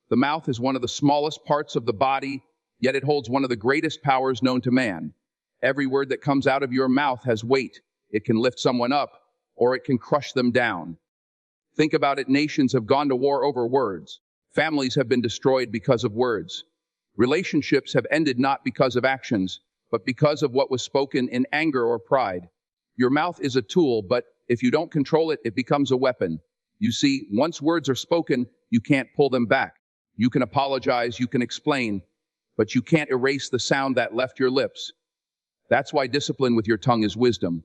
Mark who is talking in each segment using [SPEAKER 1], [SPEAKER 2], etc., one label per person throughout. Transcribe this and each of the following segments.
[SPEAKER 1] The mouth is one of the smallest parts of the body, yet it holds one of the greatest powers known to man. Every word that comes out of your mouth has weight. It can lift someone up, or it can crush them down. Think about it. Nations have gone to war over words. Families have been destroyed because of words. Relationships have ended not because of actions, but because of what was spoken in anger or pride. Your mouth is a tool, but if you don't control it, it becomes a weapon. You see, once words are spoken, you can't pull them back. You can apologize, you can explain, but you can't erase the sound that left your lips. That's why discipline with your tongue is wisdom.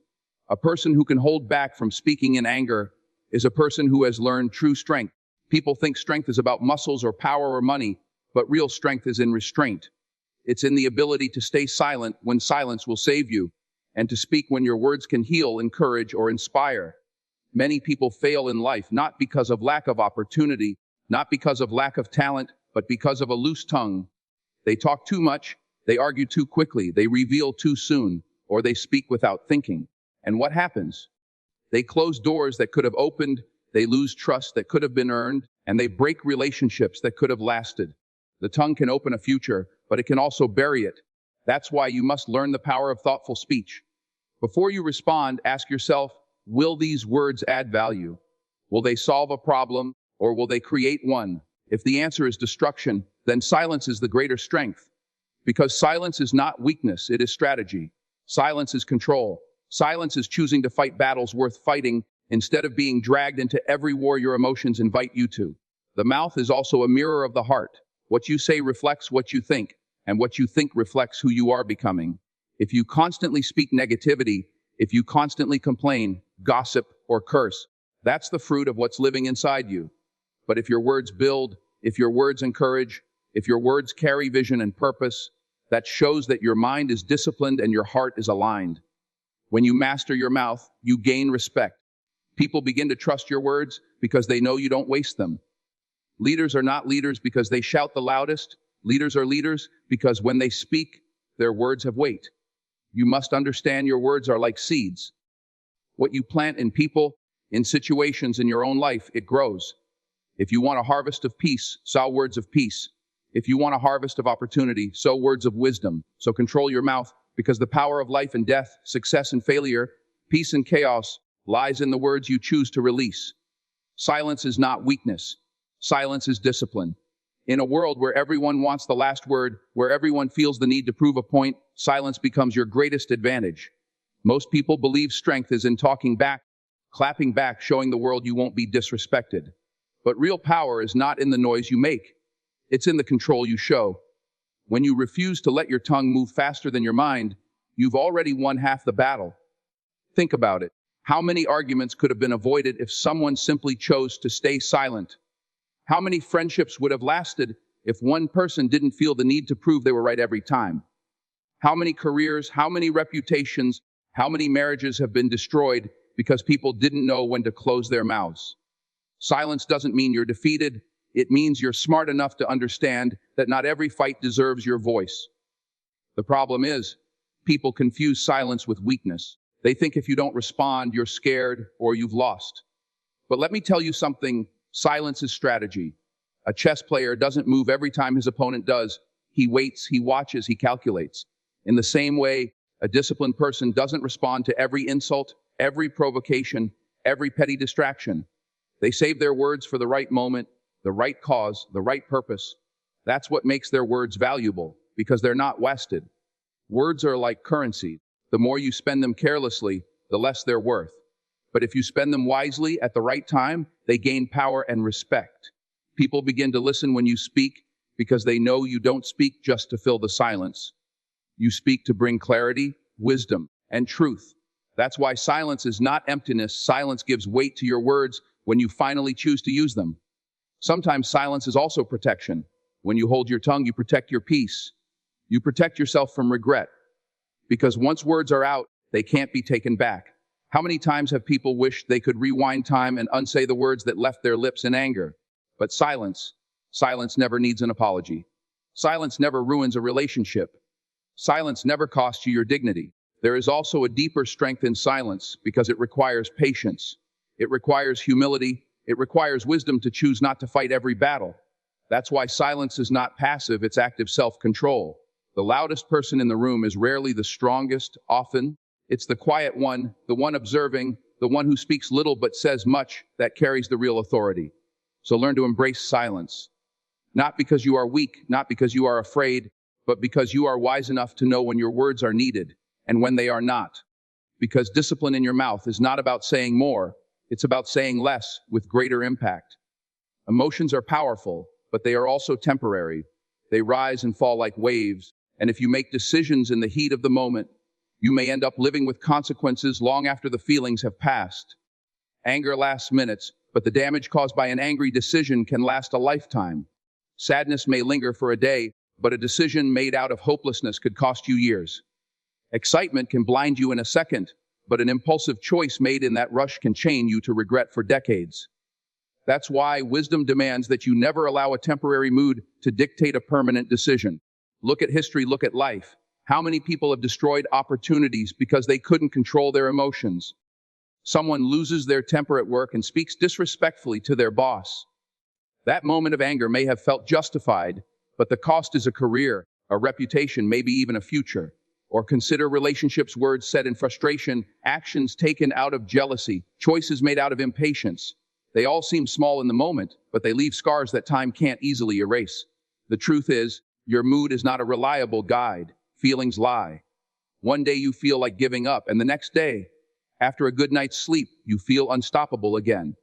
[SPEAKER 1] A person who can hold back from speaking in anger is a person who has learned true strength. People think strength is about muscles or power or money, but real strength is in restraint. It's in the ability to stay silent when silence will save you, and to speak when your words can heal, encourage, or inspire. Many people fail in life not because of lack of opportunity, not because of lack of talent, but because of a loose tongue. They talk too much, they argue too quickly, they reveal too soon, or they speak without thinking. And what happens? They close doors that could have opened, they lose trust that could have been earned, and they break relationships that could have lasted. The tongue can open a future, but it can also bury it. That's why you must learn the power of thoughtful speech. Before you respond, ask yourself, will these words add value? Will they solve a problem, or will they create one? If the answer is destruction, then silence is the greater strength. Because silence is not weakness, it is strategy. Silence is control. Silence is choosing to fight battles worth fighting instead of being dragged into every war your emotions invite you to. The mouth is also a mirror of the heart. What you say reflects what you think, and what you think reflects who you are becoming. If you constantly speak negativity, if you constantly complain, gossip, or curse, that's the fruit of what's living inside you. But if your words build, if your words encourage, if your words carry vision and purpose, that shows that your mind is disciplined and your heart is aligned. When you master your mouth, you gain respect. People begin to trust your words because they know you don't waste them. Leaders are not leaders because they shout the loudest. Leaders are leaders because when they speak, their words have weight. You must understand your words are like seeds. What you plant in people, in situations in your own life, it grows. If you want a harvest of peace, sow words of peace. If you want a harvest of opportunity, sow words of wisdom. So control your mouth, because the power of life and death, success and failure, peace and chaos, lies in the words you choose to release. Silence is not weakness. Silence is discipline. In a world where everyone wants the last word, where everyone feels the need to prove a point, silence becomes your greatest advantage. Most people believe strength is in talking back, clapping back, showing the world you won't be disrespected. But real power is not in the noise you make. It's in the control you show. When you refuse to let your tongue move faster than your mind, you've already won half the battle. Think about it. How many arguments could have been avoided if someone simply chose to stay silent? How many friendships would have lasted if one person didn't feel the need to prove they were right every time? How many careers, how many reputations, how many marriages have been destroyed because people didn't know when to close their mouths? Silence doesn't mean you're defeated. It means you're smart enough to understand that not every fight deserves your voice. The problem is, people confuse silence with weakness. They think if you don't respond, you're scared or you've lost. But let me tell you something, silence is strategy. A chess player doesn't move every time his opponent does. He waits, he watches, he calculates. In the same way, a disciplined person doesn't respond to every insult, every provocation, every petty distraction. They save their words for the right moment, the right cause, the right purpose. That's what makes their words valuable, because they're not wasted. Words are like currency. The more you spend them carelessly, the less they're worth. But if you spend them wisely at the right time, they gain power and respect. People begin to listen when you speak because they know you don't speak just to fill the silence. You speak to bring clarity, wisdom, and truth. That's why silence is not emptiness. Silence gives weight to your words when you finally choose to use them. Sometimes silence is also protection. When you hold your tongue, you protect your peace. You protect yourself from regret. Because once words are out, they can't be taken back. How many times have people wished they could rewind time and unsay the words that left their lips in anger? But silence never needs an apology. Silence never ruins a relationship. Silence never costs you your dignity. There is also a deeper strength in silence because it requires patience. It requires humility. It requires wisdom to choose not to fight every battle. That's why silence is not passive, it's active self-control. The loudest person in the room is rarely the strongest. Often, it's the quiet one, the one observing, the one who speaks little but says much, that carries the real authority. So learn to embrace silence. Not because you are weak, not because you are afraid, but because you are wise enough to know when your words are needed and when they are not. Because discipline in your mouth is not about saying more, it's about saying less with greater impact. Emotions are powerful, but they are also temporary. They rise and fall like waves, and if you make decisions in the heat of the moment, you may end up living with consequences long after the feelings have passed. Anger lasts minutes, but the damage caused by an angry decision can last a lifetime. Sadness may linger for a day, but a decision made out of hopelessness could cost you years. Excitement can blind you in a second, but an impulsive choice made in that rush can chain you to regret for decades. That's why wisdom demands that you never allow a temporary mood to dictate a permanent decision. Look at history, look at life. How many people have destroyed opportunities because they couldn't control their emotions? Someone loses their temper at work and speaks disrespectfully to their boss. That moment of anger may have felt justified, but the cost is a career, a reputation, maybe even a future. Or consider relationships, words said in frustration, actions taken out of jealousy, choices made out of impatience. They all seem small in the moment, but they leave scars that time can't easily erase. The truth is, your mood is not a reliable guide. Feelings lie. One day you feel like giving up, and the next day, after a good night's sleep, you feel unstoppable again.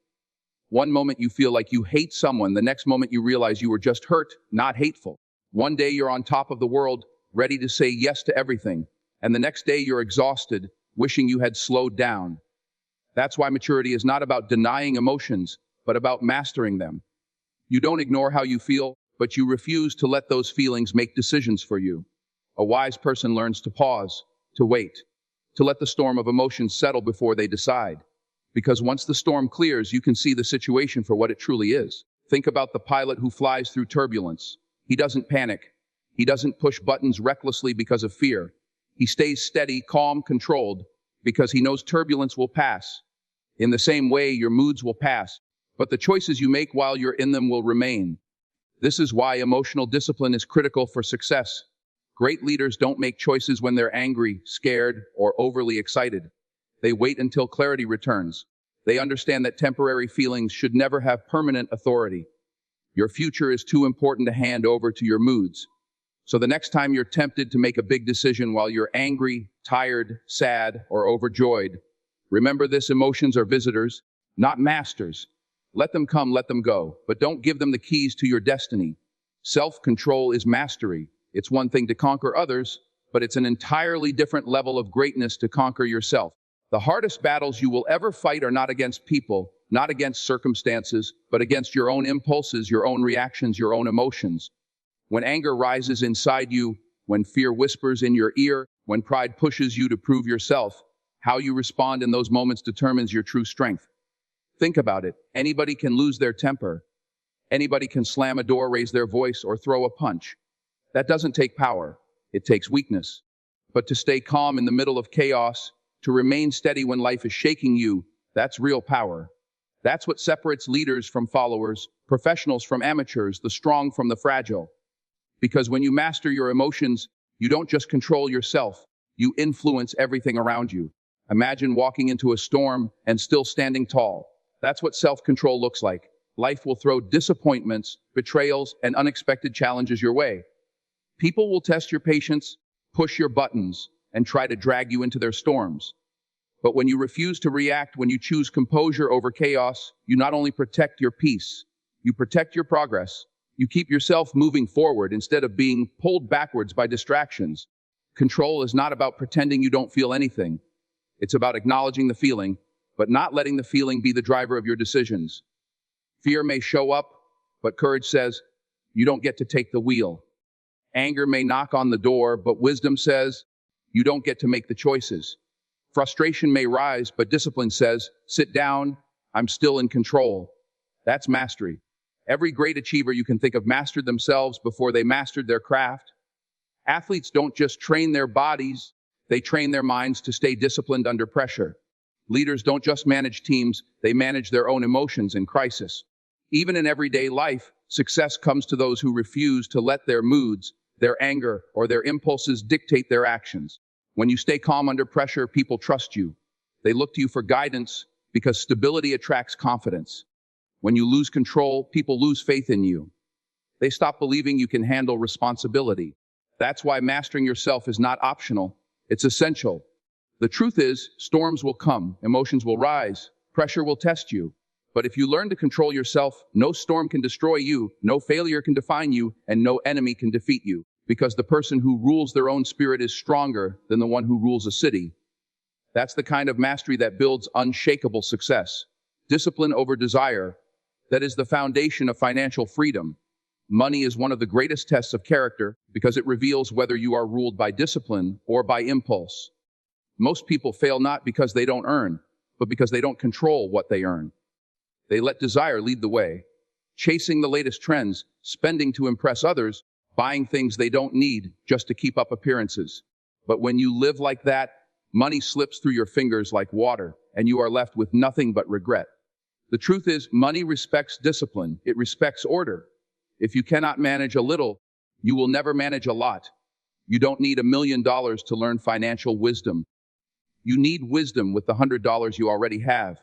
[SPEAKER 1] One moment you feel like you hate someone, the next moment you realize you were just hurt, not hateful. One day you're on top of the world, ready to say yes to everything, and the next day you're exhausted, wishing you had slowed down. That's why maturity is not about denying emotions, but about mastering them. You don't ignore how you feel, but you refuse to let those feelings make decisions for you. A wise person learns to pause, to wait, to let the storm of emotions settle before they decide. Because once the storm clears, you can see the situation for what it truly is. Think about the pilot who flies through turbulence. He doesn't panic. He doesn't push buttons recklessly because of fear. He stays steady, calm, controlled, because he knows turbulence will pass. In the same way, your moods will pass, but the choices you make while you're in them will remain. This is why emotional discipline is critical for success. Great leaders don't make choices when they're angry, scared, or overly excited. They wait until clarity returns. They understand that temporary feelings should never have permanent authority. Your future is too important to hand over to your moods. So the next time you're tempted to make a big decision while you're angry, tired, sad, or overjoyed, remember this: emotions are visitors, not masters. Let them come, let them go, but don't give them the keys to your destiny. Self-control is mastery. It's one thing to conquer others, but it's an entirely different level of greatness to conquer yourself. The hardest battles you will ever fight are not against people, not against circumstances, but against your own impulses, your own reactions, your own emotions. When anger rises inside you, when fear whispers in your ear, when pride pushes you to prove yourself, how you respond in those moments determines your true strength. Think about it. Anybody can lose their temper. Anybody can slam a door, raise their voice, or throw a punch. That doesn't take power. It takes weakness. But to stay calm in the middle of chaos, to remain steady when life is shaking you, that's real power. That's what separates leaders from followers, professionals from amateurs, the strong from the fragile. Because when you master your emotions, you don't just control yourself, you influence everything around you. Imagine walking into a storm and still standing tall. That's what self-control looks like. Life will throw disappointments, betrayals, and unexpected challenges your way. People will test your patience, push your buttons, and try to drag you into their storms. But when you refuse to react, when you choose composure over chaos, you not only protect your peace, you protect your progress. You keep yourself moving forward instead of being pulled backwards by distractions. Control is not about pretending you don't feel anything. It's about acknowledging the feeling, but not letting the feeling be the driver of your decisions. Fear may show up, but courage says, you don't get to take the wheel. Anger may knock on the door, but wisdom says, you don't get to make the choices. Frustration may rise, but discipline says, sit down, I'm still in control. That's mastery. Every great achiever you can think of mastered themselves before they mastered their craft. Athletes don't just train their bodies, they train their minds to stay disciplined under pressure. Leaders don't just manage teams, they manage their own emotions in crisis. Even in everyday life, Success comes to those who refuse to let their moods, their anger, or their impulses dictate their actions. When you stay calm under pressure, people trust you. They look to you for guidance because stability attracts confidence. When you lose control, people lose faith in you. They stop believing you can handle responsibility. That's why mastering yourself is not optional, it's essential. The truth is, storms will come, emotions will rise, pressure will test you. But if you learn to control yourself, no storm can destroy you, no failure can define you, and no enemy can defeat you. Because the person who rules their own spirit is stronger than the one who rules a city. That's the kind of mastery that builds unshakable success. Discipline over desire. That is the foundation of financial freedom. Money is one of the greatest tests of character because it reveals whether you are ruled by discipline or by impulse. Most people fail not because they don't earn, but because they don't control what they earn. They let desire lead the way, chasing the latest trends, spending to impress others, buying things they don't need just to keep up appearances. But when you live like that, money slips through your fingers like water, and you are left with nothing but regret. The truth is, money respects discipline. It respects order. If you cannot manage a little, you will never manage a lot. You don't need $1 million to learn financial wisdom. You need wisdom with the $100 you already have.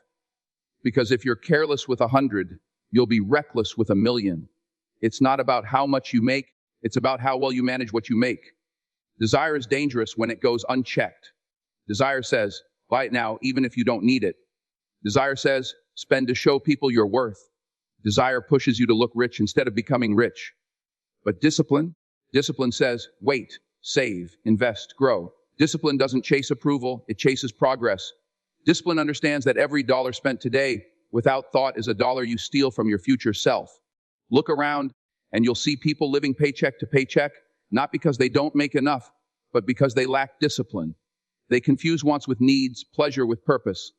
[SPEAKER 1] Because if you're careless with 100, you'll be reckless with 1,000,000. It's not about how much you make, it's about how well you manage what you make. Desire is dangerous when it goes unchecked. Desire says, buy it now even if you don't need it. Desire says, spend to show people your worth. Desire pushes you to look rich instead of becoming rich. But discipline says, wait, save, invest, grow. Discipline doesn't chase approval, it chases progress. Discipline understands that every dollar spent today without thought is a dollar you steal from your future self. Look around and you'll see people living paycheck to paycheck, not because they don't make enough, but because they lack discipline. They confuse wants with needs, pleasure with purpose.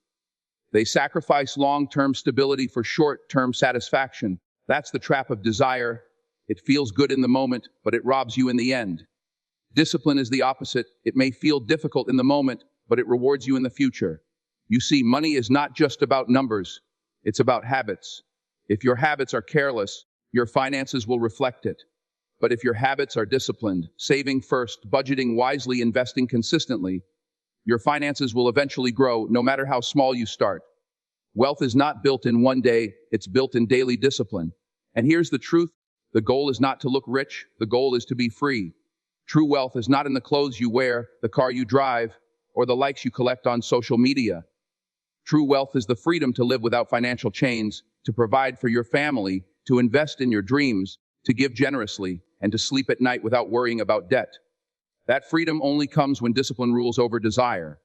[SPEAKER 1] They sacrifice long-term stability for short-term satisfaction. That's the trap of desire. It feels good in the moment, but it robs you in the end. Discipline is the opposite. It may feel difficult in the moment, but it rewards you in the future. You see, money is not just about numbers. It's about habits. If your habits are careless, your finances will reflect it. But if your habits are disciplined, saving first, budgeting wisely, investing consistently, your finances will eventually grow no matter how small you start. Wealth is not built in one day, it's built in daily discipline. And here's the truth, the goal is not to look rich, the goal is to be free. True wealth is not in the clothes you wear, the car you drive, or the likes you collect on social media. True wealth is the freedom to live without financial chains, to provide for your family, to invest in your dreams, to give generously, and to sleep at night without worrying about debt. That freedom only comes when discipline rules over desire.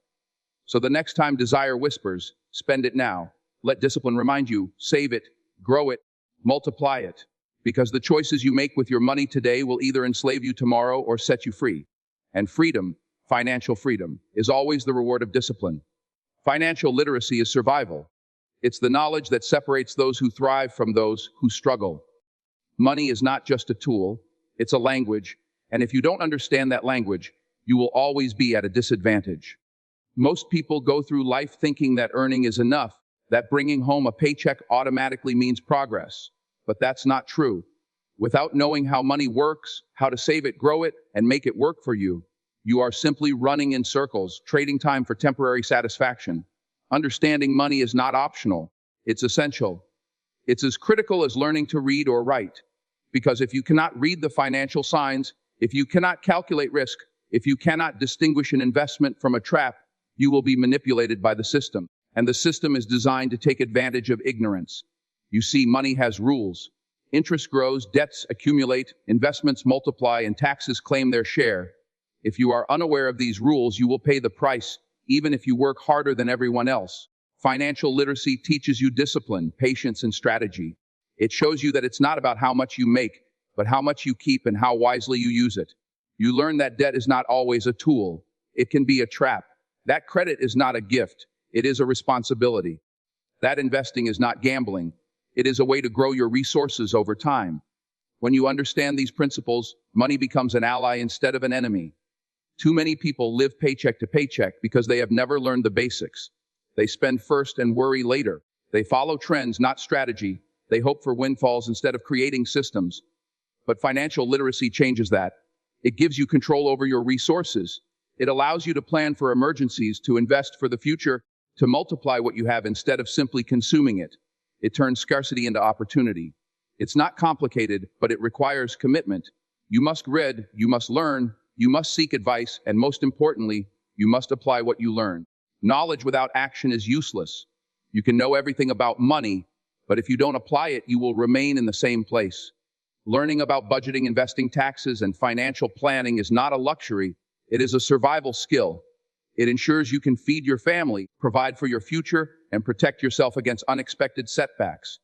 [SPEAKER 1] So the next time desire whispers, spend it now. Let discipline remind you, save it, grow it, multiply it. Because the choices you make with your money today will either enslave you tomorrow or set you free. And freedom, financial freedom, is always the reward of discipline. Financial literacy is survival. It's the knowledge that separates those who thrive from those who struggle. Money is not just a tool, it's a language, and if you don't understand that language, you will always be at a disadvantage. Most people go through life thinking that earning is enough, that bringing home a paycheck automatically means progress. But that's not true. Without knowing how money works, how to save it, grow it, and make it work for you, you are simply running in circles, trading time for temporary satisfaction. Understanding money is not optional. It's essential. It's as critical as learning to read or write. Because if you cannot read the financial signs, if you cannot calculate risk, if you cannot distinguish an investment from a trap, you will be manipulated by the system. And the system is designed to take advantage of ignorance. You see, money has rules. Interest grows, debts accumulate, investments multiply, and taxes claim their share. If you are unaware of these rules, you will pay the price, even if you work harder than everyone else. Financial literacy teaches you discipline, patience, and strategy. It shows you that it's not about how much you make, but how much you keep and how wisely you use it. You learn that debt is not always a tool. It can be a trap. That credit is not a gift. It is a responsibility. That investing is not gambling. It is a way to grow your resources over time. When you understand these principles, money becomes an ally instead of an enemy. Too many people live paycheck to paycheck because they have never learned the basics. They spend first and worry later. They follow trends, not strategy. They hope for windfalls instead of creating systems. But financial literacy changes that. It gives you control over your resources. It allows you to plan for emergencies, to invest for the future, to multiply what you have instead of simply consuming it. It turns scarcity into opportunity. It's not complicated, but it requires commitment. You must read, you must learn, you must seek advice, and most importantly, you must apply what you learn. Knowledge without action is useless. You can know everything about money, but if you don't apply it, you will remain in the same place. Learning about budgeting, investing, taxes, and financial planning is not a luxury. It is a survival skill. It ensures you can feed your family, provide for your future, and protect yourself against unexpected setbacks.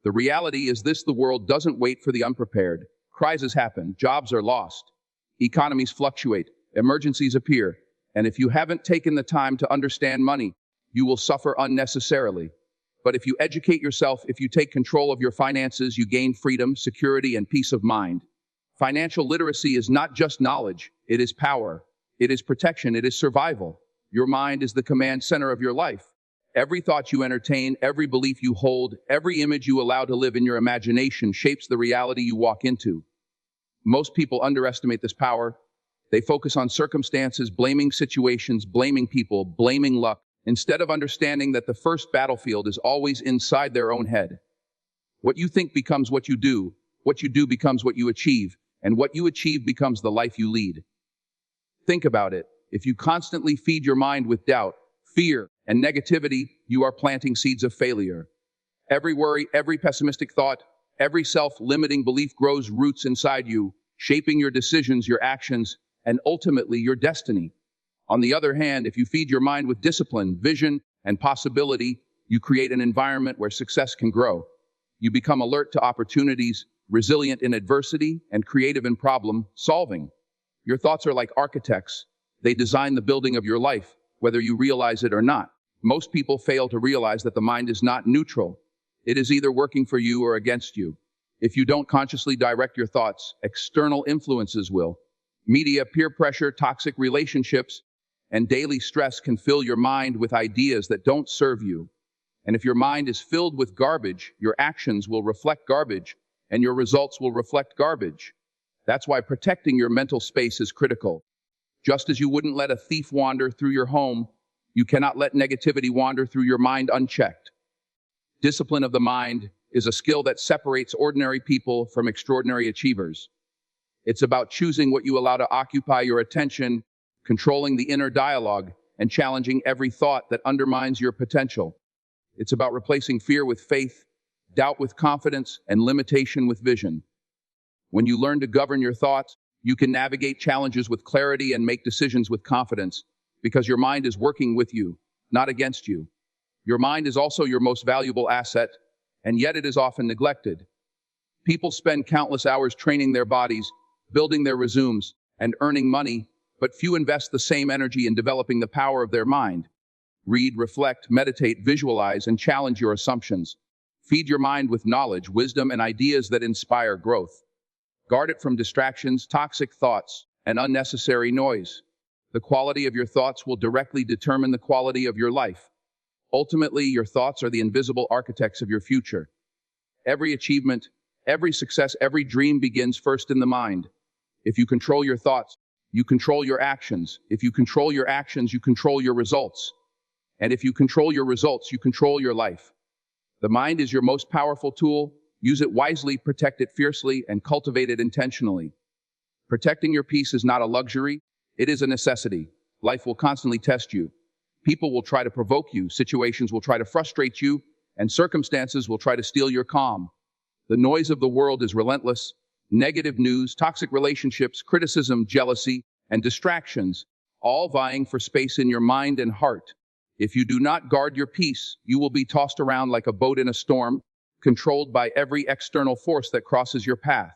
[SPEAKER 1] The reality is this: the world doesn't wait for the unprepared. Crises happen, jobs are lost, economies fluctuate, emergencies appear, and if you haven't taken the time to understand money, you will suffer unnecessarily. But if you educate yourself, if you take control of your finances, you gain freedom, security, and peace of mind. Financial literacy is not just knowledge, it is power. It is protection, it is survival. Your mind is the command center of your life. Every thought you entertain, every belief you hold, every image you allow to live in your imagination shapes the reality you walk into. Most people underestimate this power. They focus on circumstances, blaming situations, blaming people, blaming luck, instead of understanding that the first battlefield is always inside their own head. What you think becomes what you do becomes what you achieve, and what you achieve becomes the life you lead. Think about it. If you constantly feed your mind with doubt, fear, and negativity, you are planting seeds of failure. Every worry, every pessimistic thought, every self-limiting belief grows roots inside you, shaping your decisions, your actions, and ultimately your destiny. On the other hand, if you feed your mind with discipline, vision, and possibility, you create an environment where success can grow. You become alert to opportunities, resilient in adversity, and creative in problem solving. Your thoughts are like architects. They design the building of your life, whether you realize it or not. Most people fail to realize that the mind is not neutral. It is either working for you or against you. If you don't consciously direct your thoughts, external influences will. Media, peer pressure, toxic relationships, and daily stress can fill your mind with ideas that don't serve you. And if your mind is filled with garbage, your actions will reflect garbage, and your results will reflect garbage. That's why protecting your mental space is critical. Just as you wouldn't let a thief wander through your home, you cannot let negativity wander through your mind unchecked. Discipline of the mind is a skill that separates ordinary people from extraordinary achievers. It's about choosing what you allow to occupy your attention, controlling the inner dialogue, and challenging every thought that undermines your potential. It's about replacing fear with faith, doubt with confidence, and limitation with vision. When you learn to govern your thoughts, you can navigate challenges with clarity and make decisions with confidence, because your mind is working with you, not against you. Your mind is also your most valuable asset, and yet it is often neglected. People spend countless hours training their bodies, building their resumes, and earning money, but few invest the same energy in developing the power of their mind. Read, reflect, meditate, visualize, and challenge your assumptions. Feed your mind with knowledge, wisdom, and ideas that inspire growth. Guard it from distractions, toxic thoughts, and unnecessary noise. The quality of your thoughts will directly determine the quality of your life. Ultimately, your thoughts are the invisible architects of your future. Every achievement, every success, every dream begins first in the mind. If you control your thoughts, you control your actions. If you control your actions, you control your results. And if you control your results, you control your life. The mind is your most powerful tool. Use it wisely, protect it fiercely, and cultivate it intentionally. Protecting your peace is not a luxury, it is a necessity. Life will constantly test you. People will try to provoke you, situations will try to frustrate you, and circumstances will try to steal your calm. The noise of the world is relentless. Negative news, toxic relationships, criticism, jealousy, and distractions, all vying for space in your mind and heart. If you do not guard your peace, you will be tossed around like a boat in a storm, controlled by every external force that crosses your path.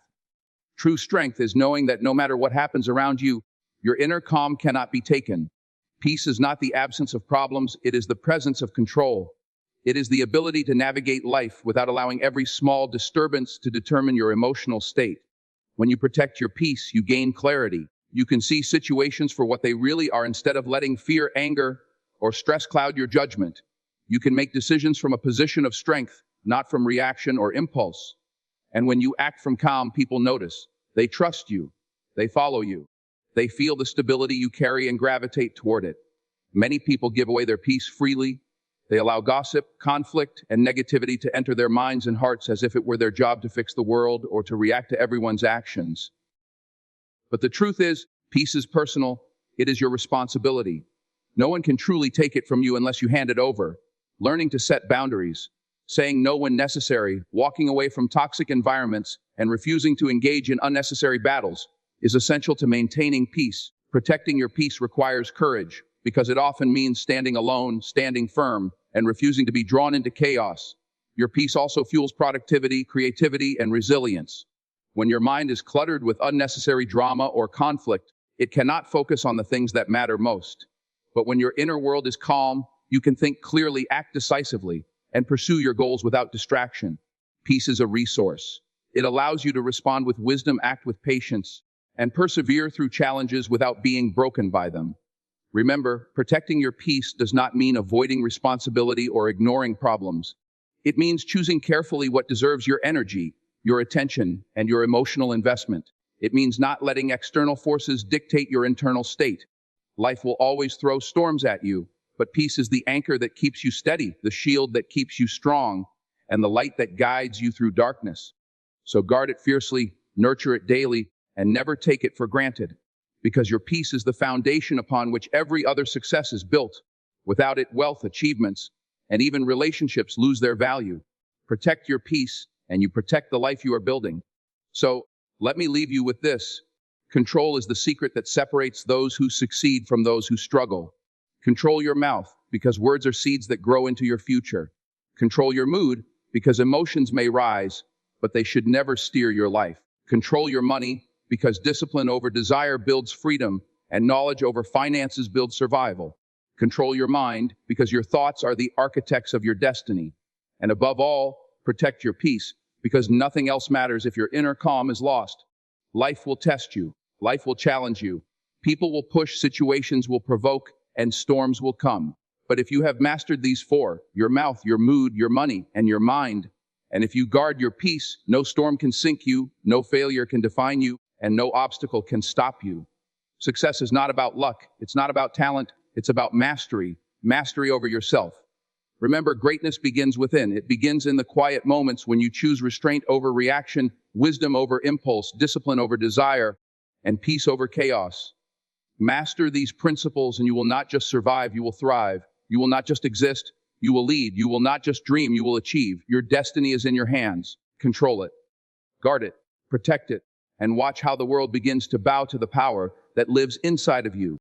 [SPEAKER 1] True strength is knowing that no matter what happens around you, your inner calm cannot be taken. Peace is not the absence of problems, it is the presence of control. It is the ability to navigate life without allowing every small disturbance to determine your emotional state. When you protect your peace, you gain clarity. You can see situations for what they really are instead of letting fear, anger, or stress cloud your judgment. You can make decisions from a position of strength, not from reaction or impulse. And when you act from calm, people notice. They trust you. They follow you. They feel the stability you carry and gravitate toward it. Many people give away their peace freely. They allow gossip, conflict, and negativity to enter their minds and hearts as if it were their job to fix the world or to react to everyone's actions. But the truth is, peace is personal. It is your responsibility. No one can truly take it from you unless you hand it over. Learning to set boundaries, saying no when necessary, walking away from toxic environments, and refusing to engage in unnecessary battles is essential to maintaining peace. Protecting your peace requires courage, because it often means standing alone, standing firm, and refusing to be drawn into chaos. Your peace also fuels productivity, creativity, and resilience. When your mind is cluttered with unnecessary drama or conflict, it cannot focus on the things that matter most. But when your inner world is calm, you can think clearly, act decisively, and pursue your goals without distraction. Peace is a resource. It allows you to respond with wisdom, act with patience, and persevere through challenges without being broken by them. Remember, protecting your peace does not mean avoiding responsibility or ignoring problems. It means choosing carefully what deserves your energy, your attention, and your emotional investment. It means not letting external forces dictate your internal state. Life will always throw storms at you, but peace is the anchor that keeps you steady, the shield that keeps you strong, and the light that guides you through darkness. So guard it fiercely, nurture it daily, and never take it for granted, because your peace is the foundation upon which every other success is built. Without it, wealth, achievements, and even relationships lose their value. Protect your peace, and you protect the life you are building. So, let me leave you with this. Control is the secret that separates those who succeed from those who struggle. Control your mouth, because words are seeds that grow into your future. Control your mood, because emotions may rise, but they should never steer your life. Control your money, because discipline over desire builds freedom, and knowledge over finances builds survival. Control your mind, because your thoughts are the architects of your destiny. And above all, protect your peace, because nothing else matters if your inner calm is lost. Life will test you. Life will challenge you. People will push, situations will provoke, and storms will come. But if you have mastered these four, your mouth, your mood, your money, and your mind, and if you guard your peace, no storm can sink you, no failure can define you, and no obstacle can stop you. Success is not about luck. It's not about talent. It's about mastery. Mastery over yourself. Remember, greatness begins within. It begins in the quiet moments when you choose restraint over reaction, wisdom over impulse, discipline over desire, and peace over chaos. Master these principles and you will not just survive, you will thrive. You will not just exist, you will lead. You will not just dream, you will achieve. Your destiny is in your hands. Control it. Guard it. Protect it. And watch how the world begins to bow to the power that lives inside of you.